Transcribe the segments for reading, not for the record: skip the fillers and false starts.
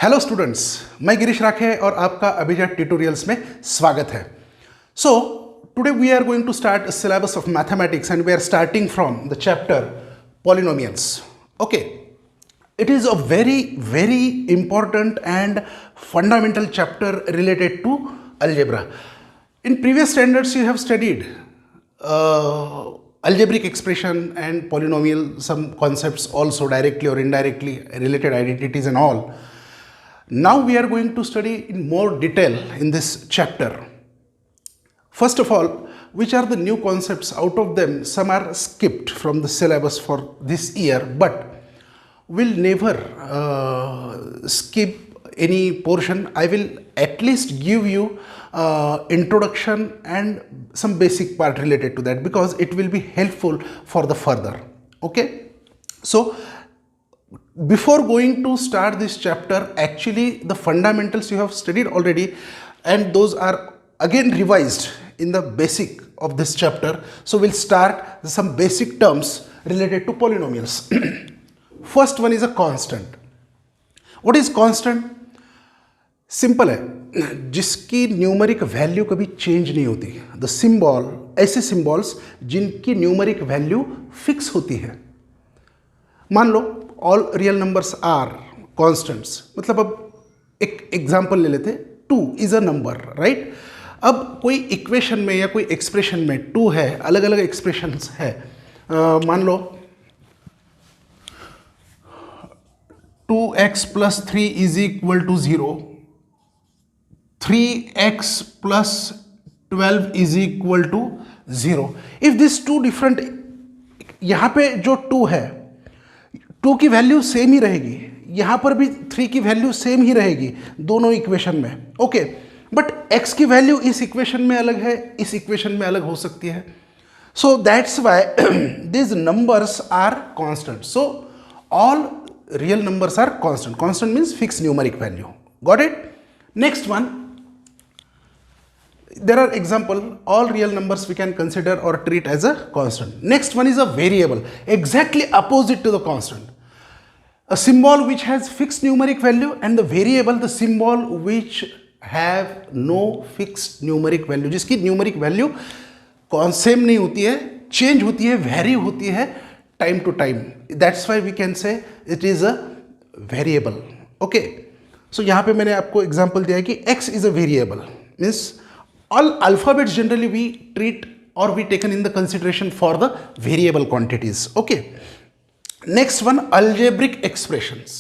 Hello students, मैं गिरीश राखे और आपका अभिजात ट्यूटोरियल्स में स्वागत है। So today we are going to start syllabus of mathematics and we are starting from the chapter polynomials. Okay, it is a very important and fundamental chapter related to algebra. In previous standards you have studied algebraic expression and polynomial, some concepts also directly or indirectly, related identities and all. Now we are going to study in more detail in this chapter. First of all, which are the new concepts? Out of them, some are skipped from the syllabus for this year, but will never skip any portion. I will at least give you introduction and some basic part related to that because it will be helpful for the further. Okay, so before going to start this chapter, actually the fundamentals you have studied already and those are again revised in the basic of this chapter. So we'll start some basic terms related to polynomials. First one is a constant. What is constant? Simple है, जिसकी numeric value कभी change नहीं होती। The symbol, ऐसे symbols जिनकी numeric value fix होती है। मान लो all real numbers are constants, मतलब अब एक एग्जांपल ले लेते, 2 इज अ नंबर, राइट। अब कोई इक्वेशन में या कोई एक्सप्रेशन में 2 है, अलग अलग एक्सप्रेशंस है। मान लो 2x + 3 is equal to 0, 3x + 12 is equal to 0। If this 2 different, यहां पे जो 2 है, 2 की वैल्यू सेम ही रहेगी, यहां पर भी 3 की वैल्यू सेम ही रहेगी दोनों इक्वेशन में। ओके, बट x की वैल्यू इस इक्वेशन में अलग है, इस इक्वेशन में अलग हो सकती है। So that's why this numbers are constant. So all real numbers are constant. Constant means fixed numeric value. Got it? Next one, there are example, all real numbers we can consider or treat as a constant. Next one is a variable, exactly opposite to the constant. A symbol which has fixed numeric value and the variable, the symbol which have no fixed numeric value, जिसकी numeric value same नहीं होती है, change होती है, vary होती है time to time. That's why we can say it is a variable. Okay, so यहाँ पे मैंने आपको example दिया है कि x is a variable, means all alphabets generally we treat or we taken in the consideration for the variable quantities. Okay, next one, algebraic expressions.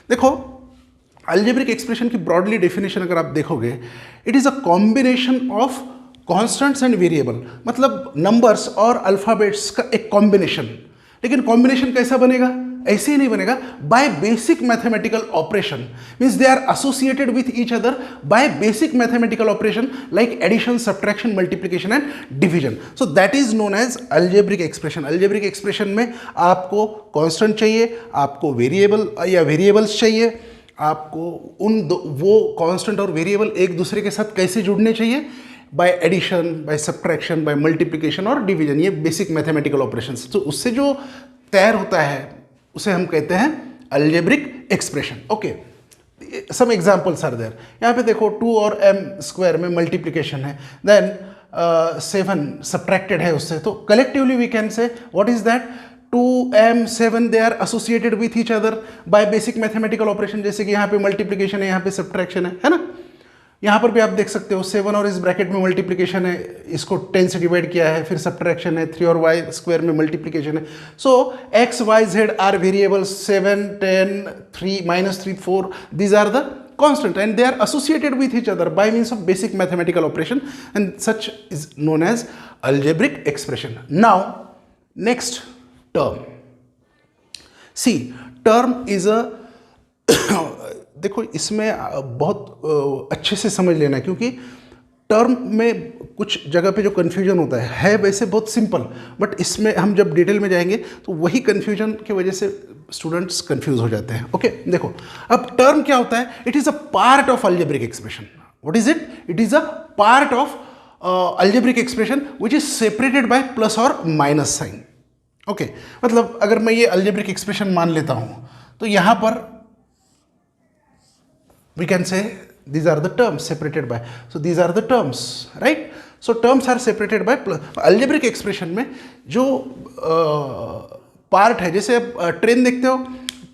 देखो algebraic expression की broadly definition अगर आप देखोगे, it is a combination of constants and variable, मतलब numbers और alphabets का एक combination। लेकिन कॉम्बिनेशन कैसा बनेगा? ऐसे ही नहीं बनेगा, by basic mathematical operation, means they are associated with each other by basic mathematical operation like addition, subtraction, multiplication and division. So that is known as algebraic expression. Algebraic expression में आपको constant चाहिए, आपको variable या variables चाहिए, आपको वो constant और variable एक दूसरे के साथ कैसे जुड़ने चाहिए, by addition, by subtraction, by multiplication और डिवीजन, ये बेसिक मैथमेटिकल ऑपरेशंस। तो उससे जो तैयार होता है उसे हम कहते हैं algebraic expression. Okay, some examples are there. यहाँ पे देखो 2 और m² में मल्टीप्लिकेशन है, देन 7 सब्ट्रैक्टेड है उससे, तो collectively we can say what is that, 2m 7 they are associated with each other by basic mathematical operation. जैसे कि यहाँ पे मल्टीप्लिकेशन है, यहाँ पे सब्ट्रैक्शन है ना। यहाँ पर भी आप देख सकते हो 7 और इस ब्रैकेट में मल्टीप्लिकेशन है, इसको 10 से डिवाइड किया है, फिर सब्ट्रैक्शन है, 3 और y² में मल्टीप्लिकेशन है। So x, y, z are variables, 7, 10, 3, -3, 4, these are the constant and they are associated with each other by means of basic mathematical operation and such is known as algebraic expression. Now next term. See, term is a देखो इसमें बहुत अच्छे से समझ लेना है, क्योंकि term में कुछ जगह पे जो कन्फ्यूजन होता है वैसे बहुत सिंपल, बट इसमें हम जब डिटेल में जाएंगे तो वही कन्फ्यूजन की वजह से स्टूडेंट्स कंफ्यूज हो जाते हैं। ओके, देखो अब टर्म क्या होता है? It is a part of algebraic expression. What is it? It is a part of algebraic expression which is separated by plus और माइनस साइन। ओके, मतलब अगर मैं ये अल्जेब्रिक एक्सप्रेशन मान लेता हूँ तो यहाँ पर we can say these are the terms separated by, so these are the terms, right? So terms are separated by algebraic expression में जो पार्ट है, जैसे आप ट्रेन देखते हो,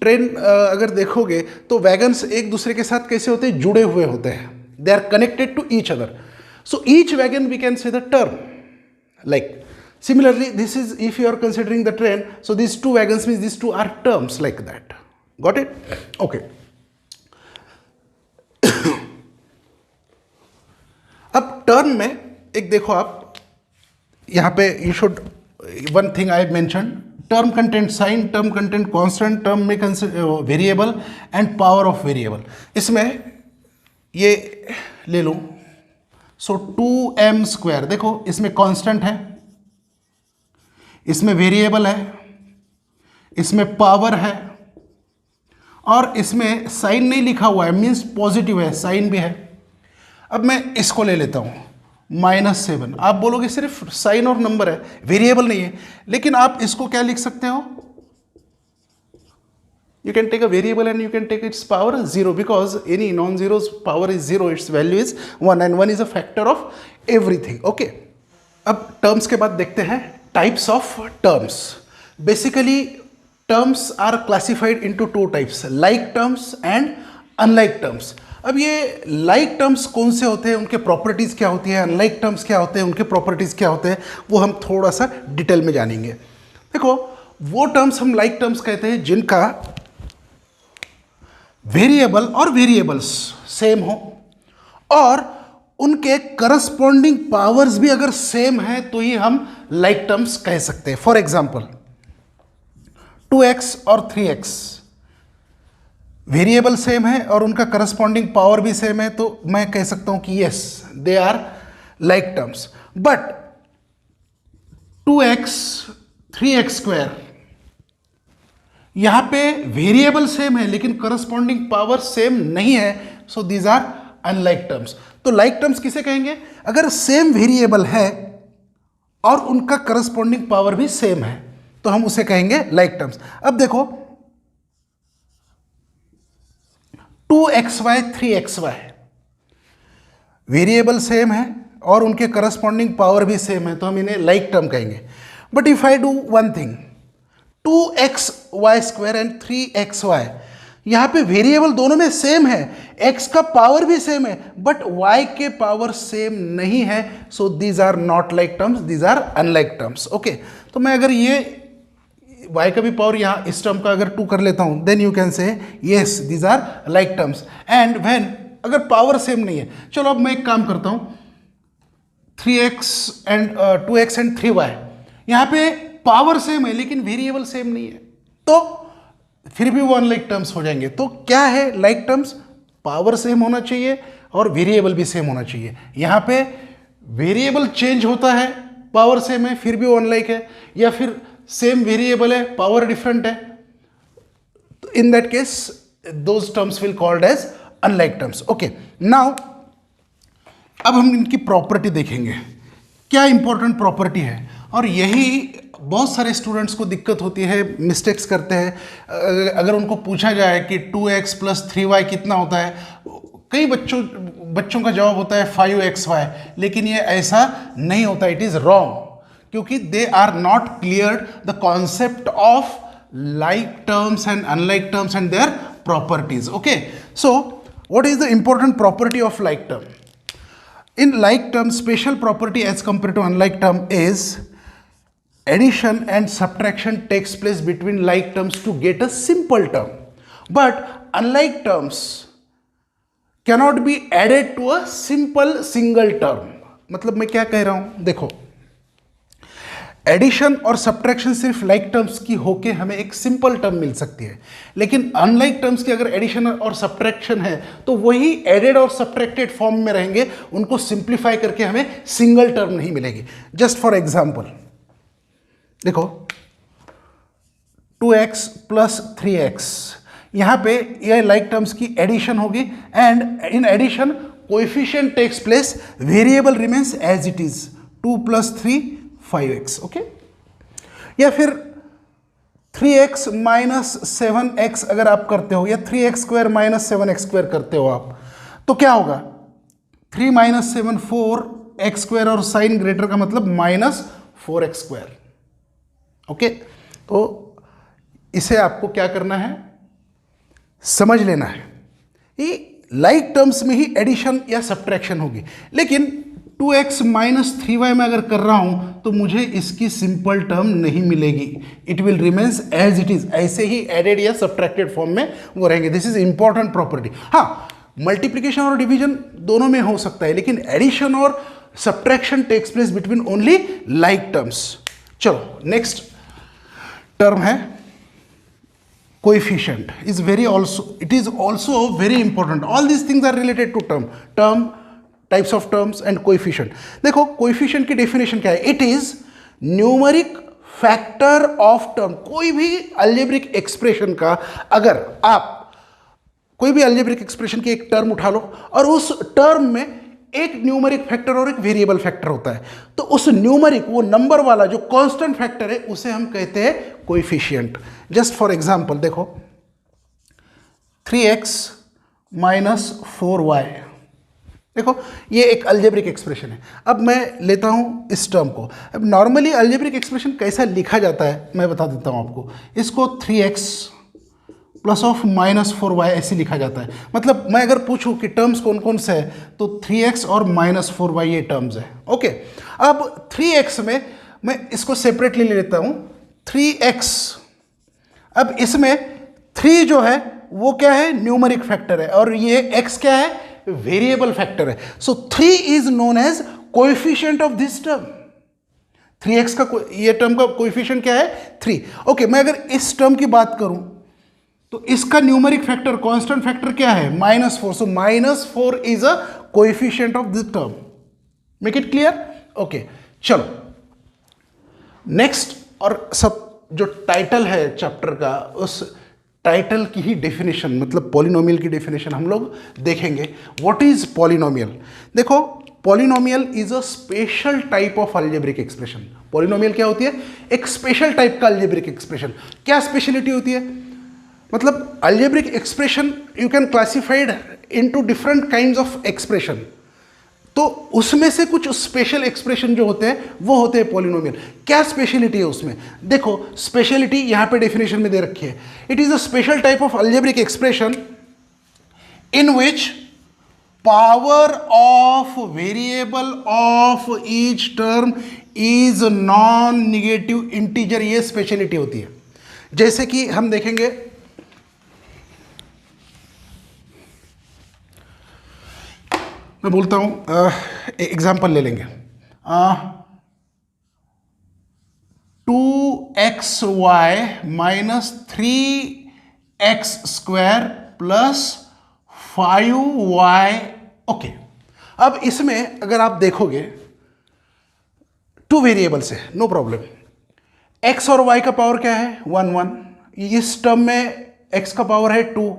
ट्रेन अगर देखोगे तो वैगन्स एक दूसरे के साथ कैसे होते हैं, जुड़े हुए होते हैं, they are connected to each other, so each wagon we can say the term, like similarly this is if you are considering the train, so these two wagons means these two are terms like that, got it? Okay. अब term में एक देखो आप यहाँ पे, you should one thing I mention, term content sign, term content constant, term में variable and power of variable. इसमें ये ले लूँ, सो 2m², देखो इसमें कांस्टेंट है, इसमें वेरिएबल है, इसमें पावर है, और इसमें साइन नहीं लिखा हुआ है, मीन्स पॉजिटिव है, साइन भी है। अब मैं इसको ले लेता हूँ -7, आप बोलोगे सिर्फ साइन और नंबर है, वेरिएबल नहीं है, लेकिन आप इसको क्या लिख सकते हो, you can take a variable and you can take its power 0, because any non-zero's power is 0, its value is 1 and 1 is a factor of everything, okay? अब terms के बाद देखते हैं types of terms. Basically terms are classified into two types, like terms and unlike terms. अब ये like terms कौन से होते हैं, उनके प्रॉपर्टीज़ क्या होती है, unlike terms क्या होते हैं, उनके प्रॉपर्टीज़ क्या होते हैं, वो हम थोड़ा सा डिटेल में जानेंगे। देखो वो टर्म्स हम like terms कहते हैं जिनका वेरिएबल और वेरिएबल्स सेम हो और उनके करस्पॉन्डिंग पावर्स भी अगर सेम है तो ही हम लाइक टर्म्स कह सकते हैं। फॉर एग्जांपल 2x और 3x वेरिएबल सेम है और उनका करस्पॉन्डिंग पावर भी सेम है, तो मैं कह सकता हूं कि yes they are like terms. But 2x 3x², यहां पे वेरिएबल सेम है लेकिन करस्पॉन्डिंग पावर सेम नहीं है, so these are unlike terms. तो लाइक टर्म्स किसे कहेंगे, अगर सेम वेरिएबल है और उनका करस्पॉन्डिंग पावर भी सेम है तो हम उसे कहेंगे लाइक टर्म्स। अब देखो 2xy 3xy वेरिएबल सेम है और उनके करस्पॉन्डिंग पावर भी सेम है तो हम इन्हें लाइक टर्म कहेंगे। But if I do one thing, 2xy² and 3xy, यहाँ पे वेरिएबल दोनों में सेम है, x का पावर भी सेम है बट y के पावर सेम नहीं है, so these are not like terms, these are unlike terms. Okay, तो मैं अगर ये y का भी पावर यहाँ इस टर्म का अगर 2 कर लेता हूँ, then you can say yes these are like terms. And when अगर पावर सेम नहीं है, चलो अब मैं एक काम करता हूँ, 3x and 2x and 3y, यहाँ पे पावर सेम है लेकिन वेरिएबल सेम नहीं है, तो फिर भी वो अनलाइक टर्म्स हो जाएंगे। तो क्या है लाइक टर्म्स, पावर सेम होना चाहिए और वेरिएबल भी सेम होना चाहिए। यहाँ पे वेरिएबल चेंज होता है, पावर सेम है फिर भी वो अनलाइक है, या फिर सेम वेरिएबल है पावर डिफरेंट है, तो in that case those terms will called as unlike terms. Okay, now अब हम इनकी प्रॉपर्टी देखेंगे, क्या इंपॉर्टेंट प्रॉपर्टी है, और यही बहुत सारे स्टूडेंट्स को दिक्कत होती है, मिस्टेक्स करते हैं। अगर उनको पूछा जाए कि 2x + 3y कितना होता है, कई बच्चों का जवाब होता है 5xy, लेकिन ये ऐसा नहीं होता, इट इज़ रॉन्ग, क्योंकि they are not clear the concept of like terms and unlike terms and their properties. Okay, so what is the important property of like term? In like term, special property as compared to unlike term is addition and subtraction takes place between like terms to get a simple term. But unlike terms cannot be added to a simple single term. मतलब मैं क्या कह रहा हूँ, देखो addition और subtraction सिर्फ like terms की होके हमें एक सिंपल टर्म मिल सकती है, लेकिन अनलाइक टर्म्स की अगर एडिशन और सब्ट्रैक्शन है तो वही एडेड और सब्ट्रैक्टेड फॉर्म में रहेंगे, उनको सिंप्लीफाई करके हमें सिंगल टर्म नहीं मिलेगी। जस्ट फॉर एग्जांपल देखो 2x + 3x, यहाँ पे ये लाइक टर्म्स की एडिशन होगी and in addition coefficient takes place, variable remains as it is 2 + 3 5x। Okay, या फिर 3x माइनस 7x अगर आप करते हो, या 3x square minus 7x square करते हो आप, तो क्या होगा? 3 माइनस 7 4x स्क्वायर, और साइन ग्रेटर का मतलब माइनस 4x स्क्वायर। ओके, तो इसे आपको क्या करना है, समझ लेना है। ये लाइक टर्म्स में ही एडिशन या सब्ट्रैक्शन होगी, लेकिन 2x माइनस 3y में अगर कर रहा हूं तो मुझे इसकी सिंपल टर्म नहीं मिलेगी, it will remains as it is, ऐसे ही एडेड या सब्ट्रैक्टेड फॉर्म में वो रहेंगे। This is important property. हाँ, मल्टीप्लिकेशन और डिवीजन दोनों में हो सकता है, लेकिन एडिशन और subtraction takes place between only like terms. चलो नेक्स्ट टर्म है coefficient. It is also very important. All these things are related to term, types of terms and coefficient. देखो कोएफिशिएंट की डेफिनेशन क्या है? It is numeric factor of term. कोई भी algebraic expression का, अगर आप कोई भी अलजेब्रिक एक्सप्रेशन की एक टर्म उठा लो और उस टर्म में एक न्यूमेरिक फैक्टर और एक वेरिएबल फैक्टर होता है, तो उस न्यूमेरिक, वो नंबर वाला जो कांस्टेंट फैक्टर है, उसे हम कहते हैं कोएफिशिएंट। जस्ट फॉर एग्जांपल देखो, 3x माइनस 4y, देखो ये एक अलजेब्रिक एक्सप्रेशन है। अब मैं लेता हूं इस टर्म को। अब नॉर्मली अलजेब्रिक एक्सप्रेशन कैसा लिखा जाता है मैं बता देता हूं आपको। इसको 3x plus of minus 4y ऐसे लिखा जाता है। मतलब मैं अगर पूछूं कि टर्म्स कौन कौन से हैं, तो 3x और माइनस 4y ये टर्म्स है। ओके, अब 3x में मैं इसको सेपरेटली ले लेता हूं, 3x। अब इसमें 3 जो है वो क्या है? न्यूमेरिक फैक्टर है, और ये x क्या है? वेरिएबल फैक्टर है। So 3 is known as coefficient of this term. 3x का ये टर्म का कोएफिशिएंट क्या है? 3। ओके, मैं अगर इस टर्म की बात करूं तो इसका न्यूमेरिक फैक्टर, कांस्टेंट फैक्टर क्या है? -4। सो -4 is a coefficient of this term. Make it clear? Okay, चलो नेक्स्ट, और सब जो टाइटल है चैप्टर का, उस टाइटल की ही डेफिनेशन, मतलब पॉलिनोमियल की डेफिनेशन हम लोग देखेंगे। What is polynomial? देखो, polynomial is a special type of algebraic expression. Polynomial क्या होती है? एक स्पेशल टाइप का अलजेब्रिक एक्सप्रेशन। क्या स्पेशलिटी होती है? मतलब algebraic expression you can classified into different kinds of expression, तो उसमें से कुछ स्पेशल एक्सप्रेशन जो होते हैं वो होते हैं पॉलिनोमियल। क्या स्पेशलिटी है उसमें? देखो, स्पेशलिटी यहां पे डेफिनेशन में दे रखी है। It is a special type of algebraic expression in which power of variable of each term is non negative integer. ये स्पेशलिटी होती है। जैसे कि हम देखेंगे, मैं बोलता हूं, एग्जाम्पल ले लेंगे, 2xy minus 3x square plus 5y। Okay, अब इसमें अगर आप देखोगे 2 वेरिएबल्स है, नो प्रॉब्लम। x और y का पावर क्या है? 1 1। इस टर्म में x का पावर है 2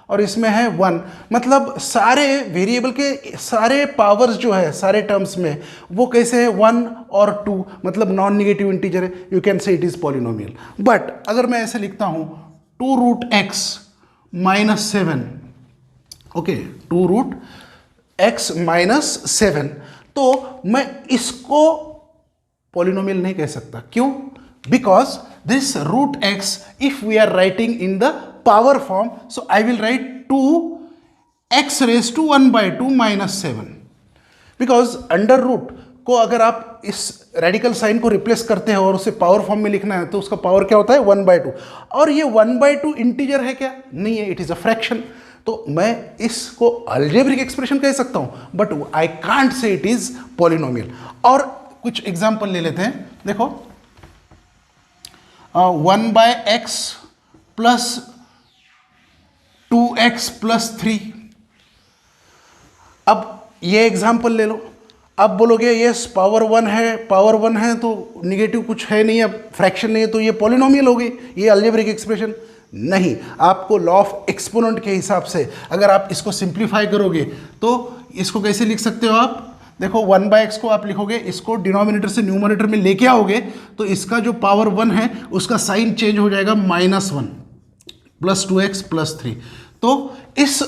और इसमें है 1। मतलब सारे वेरिएबल के सारे पावर्स जो है सारे टर्म्स में, वो कैसे है? 1 और 2, मतलब नॉन निगेटिव इंटीजर है। You can say it is polynomial. But अगर मैं ऐसे लिखता हूं 2√x minus 7, okay, 2√x minus 7, तो मैं इसको पॉलिनोमियल नहीं कह सकता। क्यों? Because this √x, if we are writing in the power form, so I will write 2x raised to 1/2 minus 7, because under root को अगर आप इस रेडिकल साइन को रिप्लेस करते हैं और उसे पावर फॉर्म में लिखना है, तो उसका पावर क्या होता है? 1/2। और ये 1/2 इंटीजर है क्या? नहीं है, इट इज अ फ्रैक्शन। तो मैं इसको अलजेब्रिक एक्सप्रेशन कह सकता हूं, but I can't say it is polynomial. और कुछ एग्जाम्पल ले लेते हैं। देखो, 1/x प्लस 2x प्लस 3। अब ये एग्जाम्पल ले लो। अब बोलोगे यस पावर 1 है, पावर 1 है तो निगेटिव कुछ है नहीं, अब फ्रैक्शन नहीं है, तो ये पॉलिनोमियल हो गई, ये अलजेब्रिक एक्सप्रेशन नहीं। आपको लॉ ऑफ एक्सपोनेंट के हिसाब से अगर आप इसको सिंप्लीफाई करोगे तो इसको कैसे लिख सकते हो आप? देखो 1/x को आप लिखोगे, इसको डिनोमिनेटर से न्यूमरेटर में लेके आओगे तो इसका जो पावर 1 है उसका साइन चेंज हो जाएगा -1 + 2x + 3। तो इस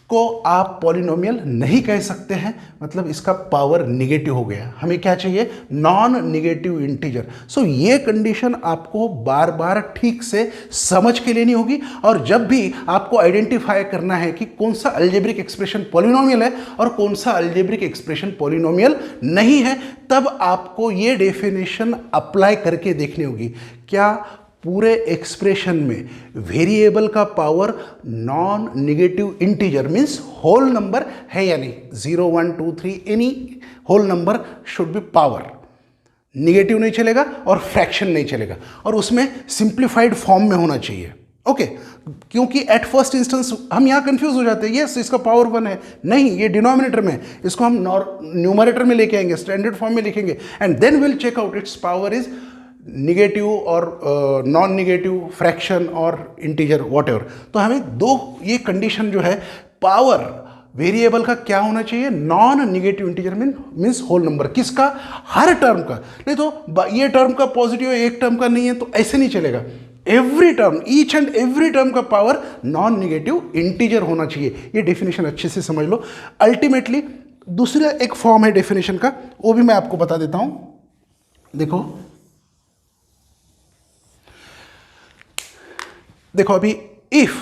को आप पॉलिनोमियल नहीं कह सकते हैं, मतलब इसका पावर निगेटिव हो गया। हमें क्या चाहिए? Non negative integer. सो ये कंडीशन आपको बार बार ठीक से समझ के लेनी होगी, और जब भी आपको आइडेंटिफाई करना है कि कौन सा अलजेब्रिक एक्सप्रेशन पॉलिनोमियल है और कौन सा अलजेब्रिक एक्सप्रेशन पॉलिनोमियल नहीं है, तब आपको ये डेफिनेशन अप्लाई करके देखनी होगी। क्या पूरे एक्सप्रेशन में वेरिएबल का power non negative integer means whole number है या नहीं? 0 1 2 3 any whole number should be power. Negative नहीं चलेगा और फ्रैक्शन नहीं चलेगा, और उसमें सिंप्लीफाइड फॉर्म में होना चाहिए। ओके, क्योंकि एट फर्स्ट इंस्टेंस हम यहाँ कंफ्यूज हो जाते हैं, यस इसका पावर 1 है, नहीं ये डिनोमिनेटर में, इसको हम न्यूमरेटर में लेके आएंगे, स्टैंडर्ड फॉर्म में लिखेंगे, and then will check out its power is negative और नॉन निगेटिव, फ्रैक्शन और इंटीजर वॉटएवर। तो हमें दो ये कंडीशन जो है, पावर वेरिएबल का क्या होना चाहिए? Non negative integer means whole number. किसका? हर टर्म का। नहीं तो ये टर्म का पॉजिटिव है, एक टर्म का नहीं है, तो ऐसे नहीं चलेगा। Every term, each and every term का पावर नॉन निगेटिव इंटीजर होना चाहिए। ये डेफिनेशन अच्छे से समझ लो। अल्टीमेटली दूसरा एक फॉर्म है डेफिनेशन का, वो भी मैं आपको बता देता हूं। देखो अभी if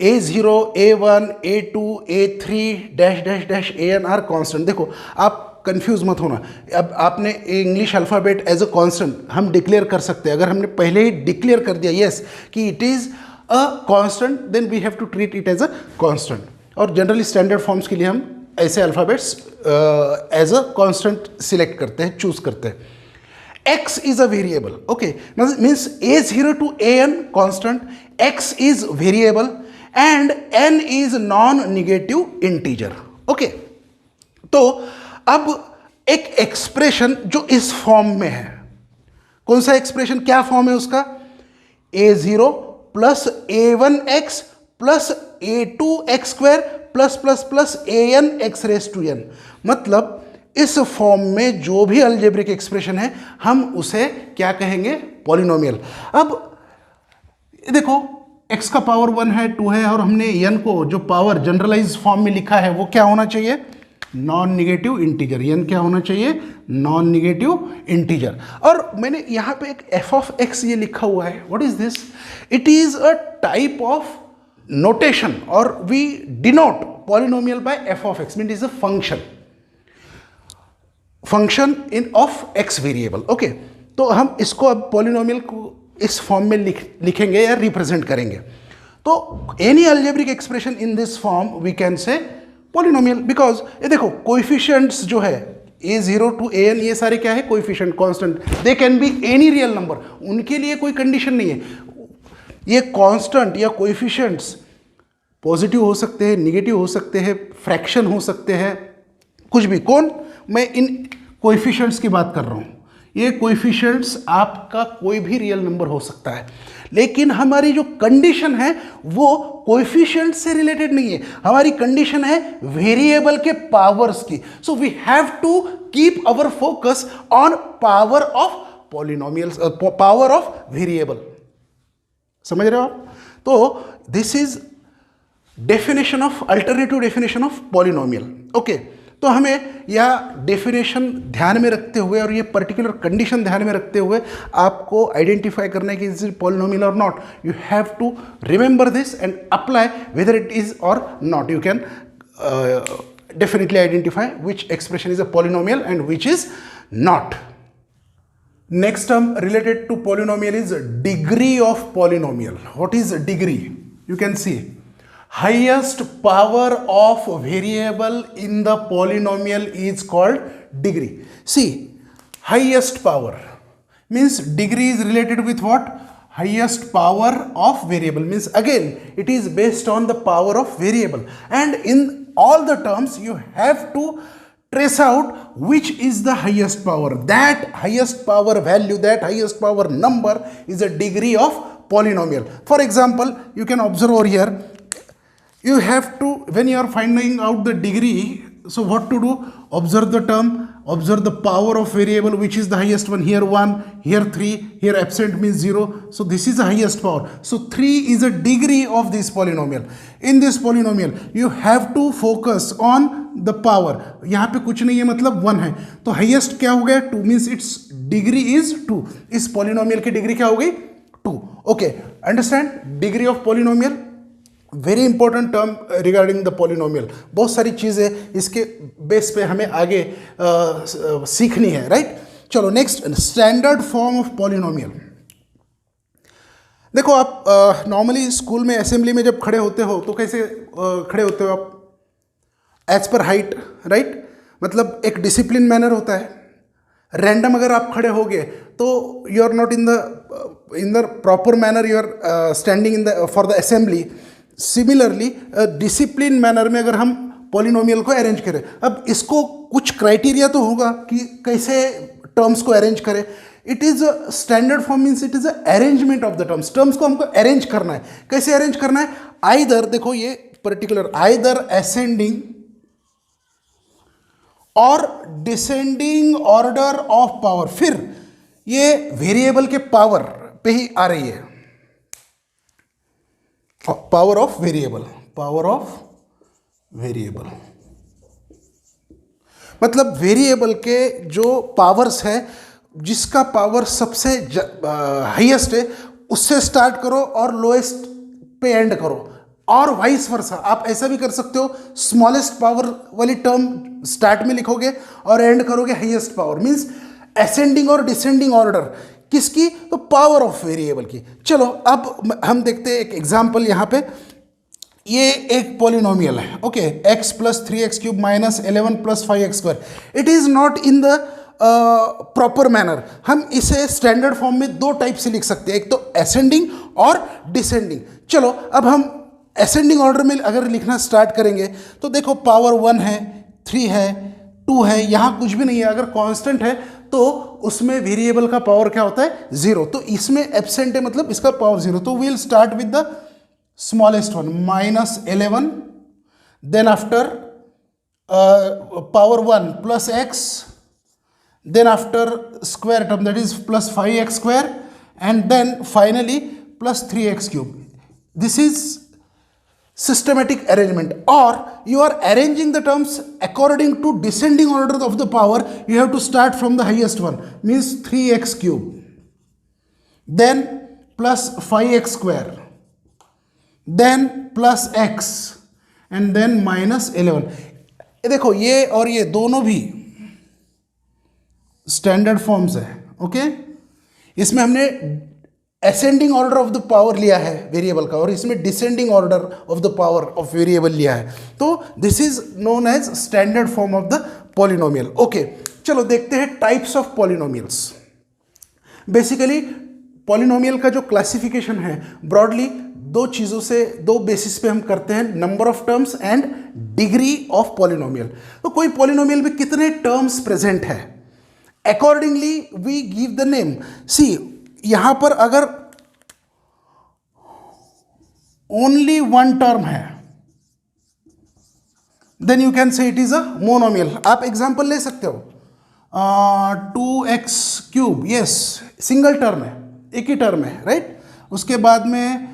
a0, a1, a2, a3 dash dash dash an are constant. देखो आप कंफ्यूज मत होना, अब आपने English alphabet as a constant हम डिक्लेयर कर सकते हैं। अगर हमने पहले ही डिक्लेयर कर दिया यस कि it is a constant, then we have to treat it as a constant. और जनरली स्टैंडर्ड फॉर्म्स के लिए हम ऐसे alphabets as a constant select करते हैं, चूज करते हैं। X is a variable, okay, means a0 to an constant, X is variable and N is non-negative integer, okay। तो अब एक एक्सप्रेशन जो इस फॉर्म में है, कौन सा एक्सप्रेशन, क्या फॉर्म है उसका? a0 plus a1x plus a2x² plus an x raise to n। मतलब इस फॉर्म में जो भी अलजेब्रिक एक्सप्रेशन है हम उसे क्या कहेंगे? पॉलिनोमियल। अब देखो x का पावर 1 है, 2 है, और हमने n को जो पावर जनरलाइज फॉर्म में लिखा है वो क्या होना चाहिए? Non negative integer. n क्या होना चाहिए? Non negative integer. और मैंने यहाँ पे एक f ऑफ x ये लिखा हुआ है। What is this? It is a type of notation, और we denote polynomial by f of x, mean is a function in of x variable. Okay, तो हम इसको अब पॉलिनोमियल को इस फॉर्म में लिखेंगे या रिप्रेजेंट करेंगे। तो any algebraic expression in this form we can say polynomial, because ये देखो कोएफिशिएंट्स जो है a0 टू an, ये सारे क्या है? Coefficient, constant. They can be any real number, उनके लिए कोई कंडीशन नहीं है। ये कांस्टेंट या कोएफिशिएंट्स पॉजिटिव हो सकते हैं, निगेटिव हो सकते हैं, फ्रैक्शन हो सकते हैं, कुछ भी। कौन? मैं इन कोएफिशिएंट्स की बात कर रहा हूँ। ये कोएफिशिएंट्स आपका कोई भी रियल नंबर हो सकता है, लेकिन हमारी जो कंडीशन है वो कोएफिशिएंट से रिलेटेड नहीं है। हमारी कंडीशन है वेरिएबल के पावर्स की। So we have to keep our focus on power of polynomials, power of variable. समझ रहे हो आप? तो this is definition of, alternative definition of polynomial. Okay, तो हमें यह डेफिनेशन ध्यान में रखते हुए और ये पर्टिकुलर कंडीशन ध्यान में रखते हुए आपको आइडेंटिफाई करना है कि इज इट पॉलिनोमियल और not. You have to remember this and apply whether it is और not. You can definitely identify which expression is a polynomial and which is not. Next term related to polynomial is degree of polynomial. What is degree? You can see highest power of variable in the polynomial is called degree. See, highest power means degree is related with what? Highest power of variable, means again it is based on the power of variable, and in all the terms you have to trace out which is the highest power. That highest power value, that highest power number is a degree of polynomial. For example, you can observe over here, you have to, when you are finding out the degree So what to do? Observe the term, observe the power of variable, which is the highest one. Here 1, here 3, here absent means 0. So this is the highest power. So 3 is a degree of this polynomial. In this polynomial, you have to focus on the power. यहाँ पे कुछ नहीं है, मतलब 1 है, तो highest क्या हो गया? 2 means its degree is 2. इस polynomial की डिग्री क्या हो गई? 2. Okay, understand? Degree of polynomial, very important term regarding the polynomial. बहुत सारी चीज़ें इसके बेस पे हमें आगे सीखनी है, राइट? चलो next, standard form of polynomial. देखो आप नॉर्मली स्कूल में असेंबली में जब खड़े होते हो तो कैसे खड़े होते हो आप? As per height, right? मतलब एक डिसिप्लिन मैनर होता है. रैंडम अगर आप खड़े होगे तो you are not in the proper manner, you are standing in the for the assembly. Similarly discipline manner में अगर हम पॉलिनोमियल को अरेंज करें, अब इसको कुछ क्राइटेरिया तो होगा कि कैसे टर्म्स को अरेंज करें. It is standard form means it is a arrangement of the terms. Terms को हमको अरेंज करना है. कैसे अरेंज करना है? आइदर, देखो ये पर्टिकुलर, आइदर असेंडिंग और डिसेंडिंग ऑर्डर ऑफ पावर. फिर ये वेरिएबल के पावर पे ही आ रही है. Power of variable, power of variable मतलब वेरिएबल के जो पावर्स है, जिसका पावर सबसे हाईएस्ट है उससे स्टार्ट करो और लोएस्ट पे एंड करो, और वाइस वर्सा. आप ऐसा भी कर सकते हो, स्मॉलेस्ट पावर वाली टर्म स्टार्ट में लिखोगे और एंड करोगे हाईएस्ट पावर. मींस असेंडिंग और डिसेंडिंग ऑर्डर किसकी? तो पावर ऑफ वेरिएबल की. चलो अब हम देखते हैं एक एग्जांपल. यहाँ पे ये एक पॉलिनोमियल है, okay, x plus 3x cube minus 11 plus 5x square. It is not in the proper manner. हम इसे स्टैंडर्ड फॉर्म में दो टाइप से लिख सकते हैं, एक तो असेंडिंग और डिसेंडिंग. चलो अब हम असेंडिंग ऑर्डर में अगर लिखना स्टार्ट करेंगे तो देखो पावर 1 है, 3 है, 2 है, यहाँ कुछ भी नहीं है. अगर कांस्टेंट है तो उसमें वेरिएबल का पावर क्या होता है? 0. तो इसमें एब्सेंट है, मतलब इसका पावर 0. तो we'll start with the smallest one, minus 11, then after power 1 plus x, then after square term that is plus 5x square, and then finally plus 3x cube. This is systematic arrangement. Or you are arranging the terms according to descending order of the power. You have to start from the highest one, means 3x cube, then plus 5x square, then plus x, and then minus 11. देखो ये और ये दोनों भी standard forms है, okay. इसमें हमने ascending order of the power लिया है वेरिएबल का, और इसमें descending order of the power of variable लिया है. तो this is known as standard form of the polynomial. Okay, चलो देखते हैं types of polynomials. Basically polynomial का जो क्लासिफिकेशन है ब्रॉडली दो चीज़ों से, दो बेसिस पे हम करते हैं, number of terms and degree of polynomial. तो कोई पॉलिनोमियल में कितने टर्म्स प्रेजेंट है, accordingly we give the name. See यहां पर अगर ओनली वन टर्म है then you can say it is a monomial. आप एग्जांपल ले सकते हो, 2x cube, yes single term है, एक ही टर्म है, राइट. उसके बाद में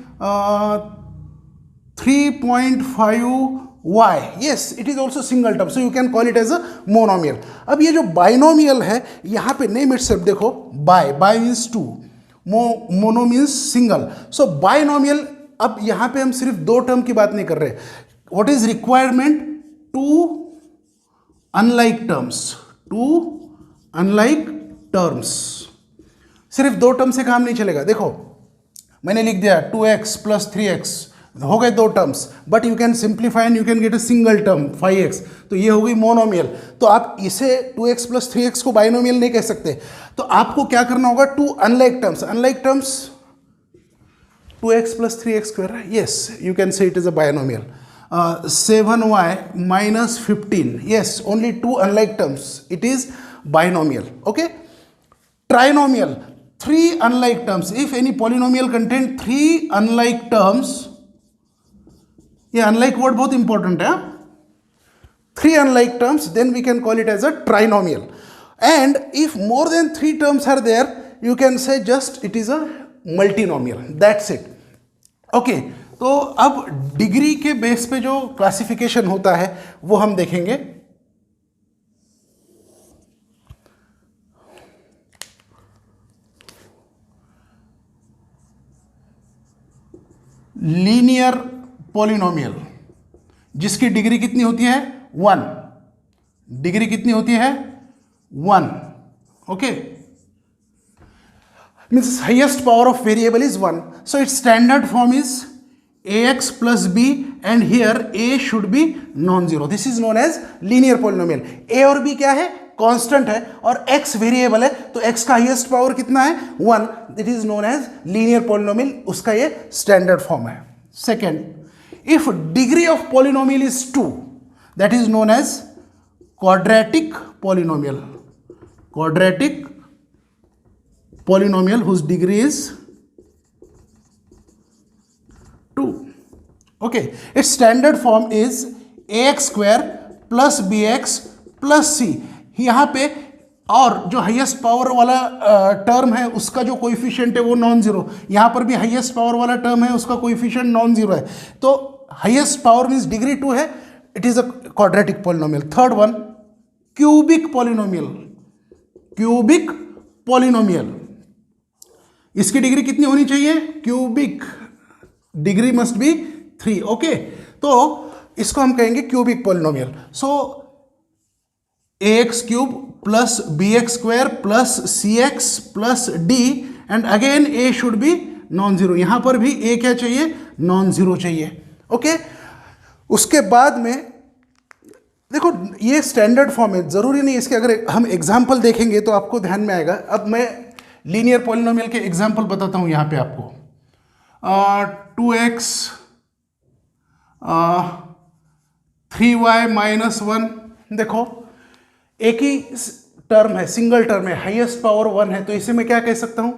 3.5y, yes it is also single term, so you can call it as a monomial. अब ये जो बाइनोमियल है, यहाँ पे नेम इटसेल्फ देखो, bi means 2, mono means single. So binomial. अब यहाँ पे हम सिर्फ दो टर्म की बात नहीं कर रहे. What is requirement? Two unlike terms. सिर्फ दो टर्म से काम नहीं चलेगा. देखो मैंने लिख दिया 2x प्लस 3x, हो गए दो terms, but you can simplify and you can get a single term 5x. तो ये हो गई मोनोमियल. तो आप इसे 2x प्लस 3x को बाइनोमियल नहीं कह सकते. तो आपको क्या करना होगा? Two unlike terms 2x plus 3x square, yes you can say it is a binomial. 7y minus 15, yes, only two unlike terms, it is binomial. Okay, trinomial, three unlike terms. If any polynomial contain three unlike terms, ये unlike word बहुत important है. three unlike terms, then we can call it as a trinomial. And if more than 3 terms are there, you can say just it is a multinomial. That's it. Okay, तो अब degree के base पे जो classification होता है वो हम देखेंगे. लीनियर पॉलिनोमियल जिसकी डिग्री कितनी होती है 1. डिग्री कितनी होती है 1. Okay, means highest power of variable is 1. So its standard form is ax plus b, and here a should be non-zero. This is known as linear polynomial. a और b क्या है? Constant है और x variable है, तो x का highest power कितना है 1. It is known as linear polynomial. उसका ये स्टैंडर्ड फॉर्म है. Second, if degree of polynomial is 2, that is known as quadratic polynomial. Quadratic polynomial whose degree is 2. Okay, its standard form is ax square plus bx plus c. यहाँ पे और जो highest power वाला term है उसका जो coefficient है वो नॉन जीरो. यहाँ पर भी हाईएस्ट पावर वाला टर्म है उसका कोएफिशिएंट नॉन जीरो है. तो हाईएस्ट पावर मीन्स डिग्री 2 है. It is a quadratic polynomial. Third one, cubic polynomial. Cubic polynomial, इसकी डिग्री कितनी होनी चाहिए? Cubic degree must be 3. Okay, तो इसको हम कहेंगे cubic polynomial. So ax cube plus bx square plus cx plus d, and again a should be non zero. यहां पर भी a क्या चाहिए? नॉन जीरो चाहिए. ओके, उसके बाद में देखो ये स्टैंडर्ड फॉर्म है, जरूरी नहीं इसके अगर हम एग्जाम्पल देखेंगे तो आपको ध्यान में आएगा. अब मैं लीनियर पॉलिनोमियल के एग्जाम्पल बताता हूं यहां पे आपको. 2x 3y minus 1. देखो एक ही टर्म है, सिंगल टर्म है, हाईएस्ट पावर 1 है, तो इसे मैं क्या कह सकता हूं?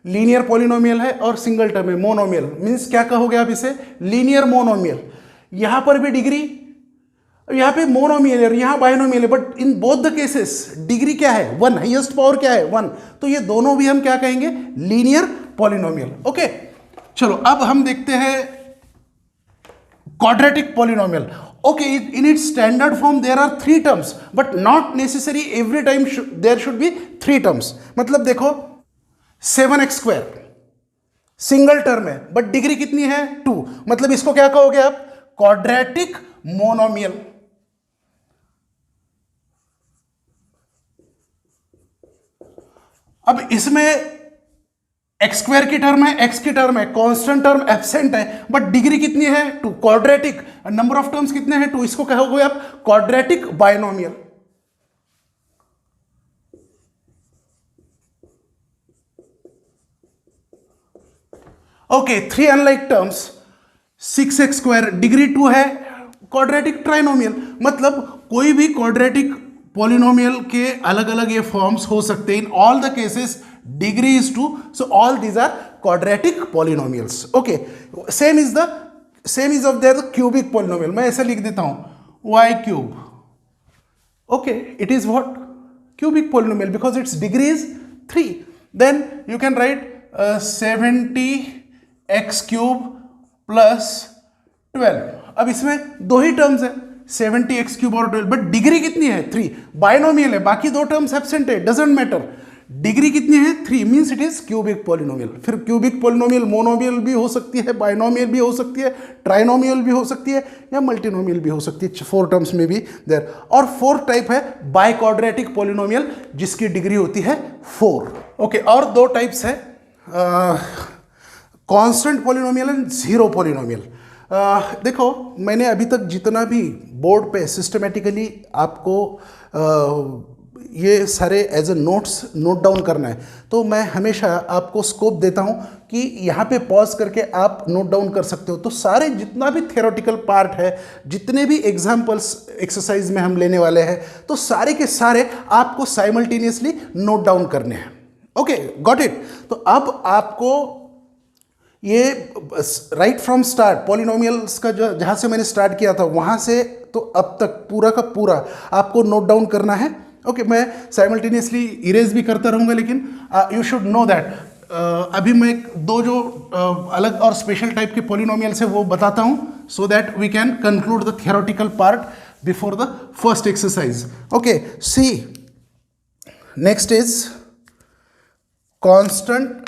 लीनियर पॉलिनोमियल है और सिंगल टर्म है, मोनोमियल. मीन्स क्या कहोगे आप इसे? Linear monomial. यहां पर भी डिग्री, यहां पे मोनोमियल है, यहां बाइनोमियल है, but in both the cases degree क्या है? 1. हाईएस्ट पावर क्या है? 1. तो ये दोनों भी हम क्या कहेंगे? Linear polynomial. ओके, चलो अब हम देखते हैं quadratic polynomial. Okay, in its standard form there are 3 terms, but not necessary every time there should be 3 terms. मतलब देखो 7x स्क्वायर सिंगल टर्म है, बट डिग्री कितनी है? 2. मतलब इसको क्या कहोगे आप? Quadratic monomial. अब इसमें एक्स स्क्वायर की टर्म है, एक्स की टर्म है, कांस्टेंट टर्म एब्सेंट है, बट डिग्री कितनी है? 2. क्वाड्रेटिक, नंबर ऑफ टर्म्स कितने हैं? 2. इसको कहोगे आप quadratic binomial. Okay, 3 unlike terms. 6x square degree 2 है, क्वाड्रेटिक ट्राइनोमियल. मतलब कोई भी क्वाड्रेटिक पॉलिनोमियल के अलग अलग ये फॉर्म्स हो सकते हैं. In all the cases degree is 2, so all these are quadratic polynomials. Okay, same is of their cubic polynomial. मैं ऐसे लिख देता हूं y cube. Okay, it is what? Cubic polynomial because its degree is 3. Then you can write 70x cube plus 12. अब इसमें 2 ही terms है, 70x cube और 12, but degree कितनी है? 3. बाइनोमियल है, बाकी 2 टर्म्स एब्सेंट है, डजंट मैटर. डिग्री कितनी है? 3. Means it is cubic polynomial. फिर क्यूबिक पॉलिनोमियल मोनोमियल भी हो सकती है, बाइनोमियल भी हो सकती है, ट्राइनोमियल भी हो सकती है, या मल्टीनोमियल भी हो सकती है. 4 टर्म्स में भी देयर. और 4th टाइप है बाई क्वाड्रेटिक पॉलिनोमियल जिसकी डिग्री होती है 4. ओके, और 2 टाइप्स है, constant polynomial and zero polynomial. देखो मैंने अभी तक जितना भी बोर्ड पे सिस्टमेटिकली आपको ये सारे एज ए नोट डाउन करना है, तो मैं हमेशा आपको स्कोप देता हूँ कि यहाँ पे पॉज करके आप नोट डाउन कर सकते हो. तो सारे जितना भी थ्योरेटिकल पार्ट है, जितने भी एग्जाम्पल्स एक्सरसाइज में हम लेने वाले हैं, तो सारे के सारे आपको साइमल्टेनियसली नोट डाउन करने हैं. Okay, got it. तो अब आपको ये राइट फ्रॉम स्टार्ट पॉलिनोमियल्स का जो जहाँ से मैंने स्टार्ट किया था वहाँ से तो अब तक पूरा का पूरा आपको नोट डाउन करना है। ओके, मैं साइमल्टेनियसली इरेज भी करता रहूँगा, लेकिन यू शुड नो दैट अभी मैं दो जो अलग और स्पेशल टाइप के पॉलिनोमियल्स है वो बताता हूँ, so that we can conclude the theoretical part before the first exercise. Okay, see next is constant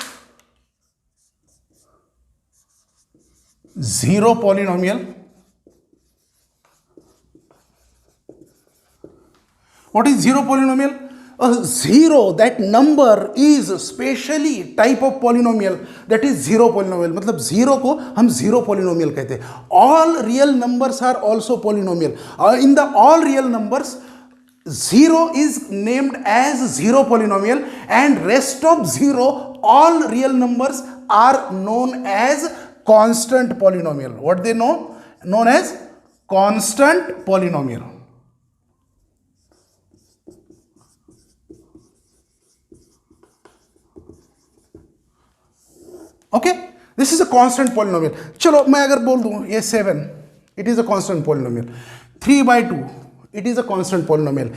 zero polynomial. What is zero polynomial? A zero, that number is specially type of polynomial, that is zero polynomial. मतलब zero को हम zero polynomial कहते हैं. All real numbers are also polynomial. In the all real numbers, zero is named as zero polynomial, and rest of zero, all real numbers are known as constant polynomial. What they known as constant polynomial. Okay, this is a constant polynomial. चलो मैं अगर बोल दूं ये 7, it is a constant polynomial. 3/2, it is a constant polynomial.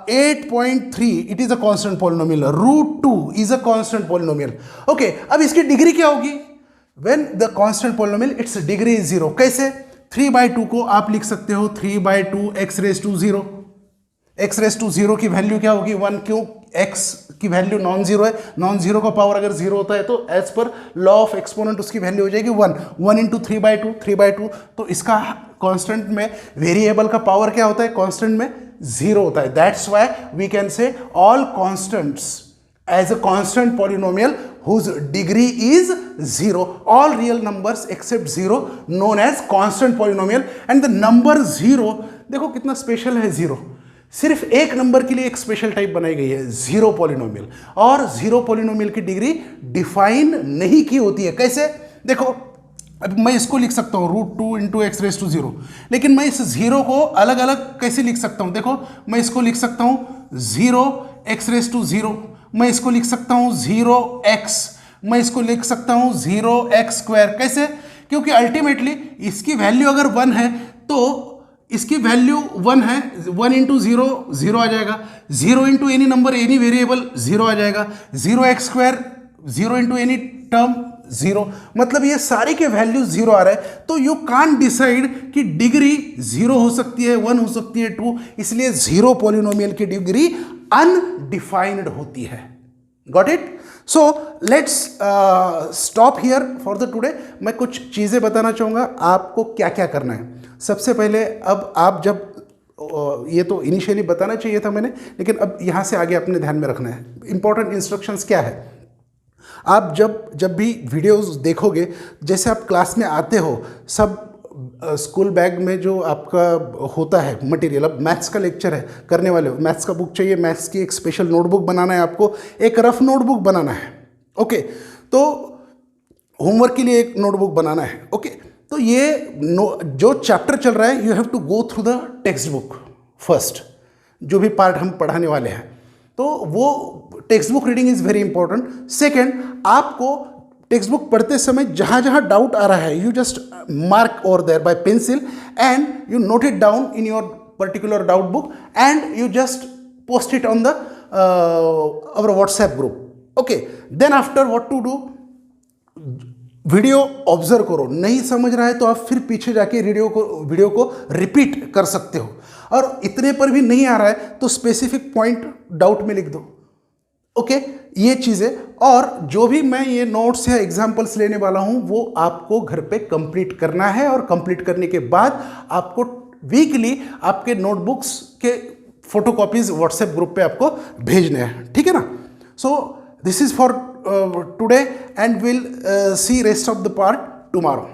8.3, it is a constant polynomial. √2 is a constant polynomial. Okay, अब इसकी degree क्या होगी? When the constant polynomial its degree is 0. कैसे? 3/2 को आप लिख सकते हो 3/2 x raised to 0. x raised to 0 की वैल्यू क्या होगी? 1. क्यों? x की वैल्यू नॉन जीरो है, नॉन जीरो का पावर अगर जीरो होता है तो as per law of exponent उसकी वैल्यू हो जाएगी 1. 1 इंटू 3/2. तो इसका कांस्टेंट में वेरिएबल का पावर क्या होता है? कांस्टेंट में जीरो होता है. That's why we can say all constants as a constant polynomial whose degree is 0. All real numbers except 0 known as constant polynomial. And the number 0, देखो कितना स्पेशल है 0. सिर्फ एक नंबर के लिए एक स्पेशल टाइप बनाई गई है, जीरो पॉलिनोमियल. और जीरो पॉलिनोमियल की डिग्री डिफाइन नहीं की होती है. कैसे? देखो अब मैं इसको लिख सकता हूँ √2 इंटू एक्स रेज टू 0, लेकिन मैं इस जीरो को अलग अलग कैसे लिख सकता हूँ? देखो मैं इसको लिख सकता हूँ 0x रेज टू 0, मैं इसको लिख सकता हूँ 0x, मैं इसको लिख सकता हूँ 0x². कैसे? क्योंकि अल्टीमेटली इसकी वैल्यू अगर 1 है तो इसकी वैल्यू 1 है. 1 इंटू 0 0 आ जाएगा, 0 into any number any variable 0 आ जाएगा, 0x², 0 इंटू एनी टर्म 0. मतलब ये सारे के वैल्यू 0 आ रहा है. तो यू कांट डिसाइड कि डिग्री 0 हो सकती है, 1 हो सकती है, 2. इसलिए जीरो पॉलिनोमियल की डिग्री अनडिफाइंड होती है. Got it? So let's stop here for the today. मैं कुछ चीज़ें बताना चाहूँगा आपको क्या क्या करना है. सबसे पहले अब आप जब ये तो इनिशियली बताना चाहिए था मैंने, लेकिन अब यहाँ से आगे अपने ध्यान में रखना है. इंपॉर्टेंट इंस्ट्रक्शंस क्या है? आप जब भी वीडियोस देखोगे, जैसे आप क्लास में आते हो, सब स्कूल बैग में जो आपका होता है मटेरियल, अब मैथ्स का लेक्चर है करने वाले हो, मैथ्स का बुक चाहिए, मैथ्स की एक स्पेशल नोटबुक बनाना है आपको, एक रफ नोटबुक बनाना है. ओके, तो होमवर्क के लिए एक नोटबुक बनाना है. ओके, तो ये जो चैप्टर चल रहा है, you have to go through the textbook first. जो भी पार्ट हम पढ़ाने वाले हैं, तो वो textbook reading is very important. Second, आपको टेक्स्ट बुक पढ़ते समय जहाँ जहाँ डाउट आ रहा है, you just mark over there by pencil and you note it down in your particular doubt book and you just post it on the our WhatsApp group. Okay, then after what to do, video observe करो. नहीं समझ रहा है तो आप फिर पीछे जाके वीडियो को रिपीट कर सकते हो. और इतने पर भी नहीं आ रहा है तो स्पेसिफिक पॉइंट डाउट में लिख दो. ओके, ये चीज़ें और जो भी मैं ये नोट्स या एग्जाम्पल्स लेने वाला हूँ वो आपको घर पे कंप्लीट करना है. और कंप्लीट करने के बाद आपको वीकली आपके नोटबुक्स के फोटोकॉपीज व्हाट्सएप ग्रुप पे आपको भेजने हैं. ठीक है ना? So this is for today and will see rest of the part tomorrow.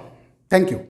Thank you.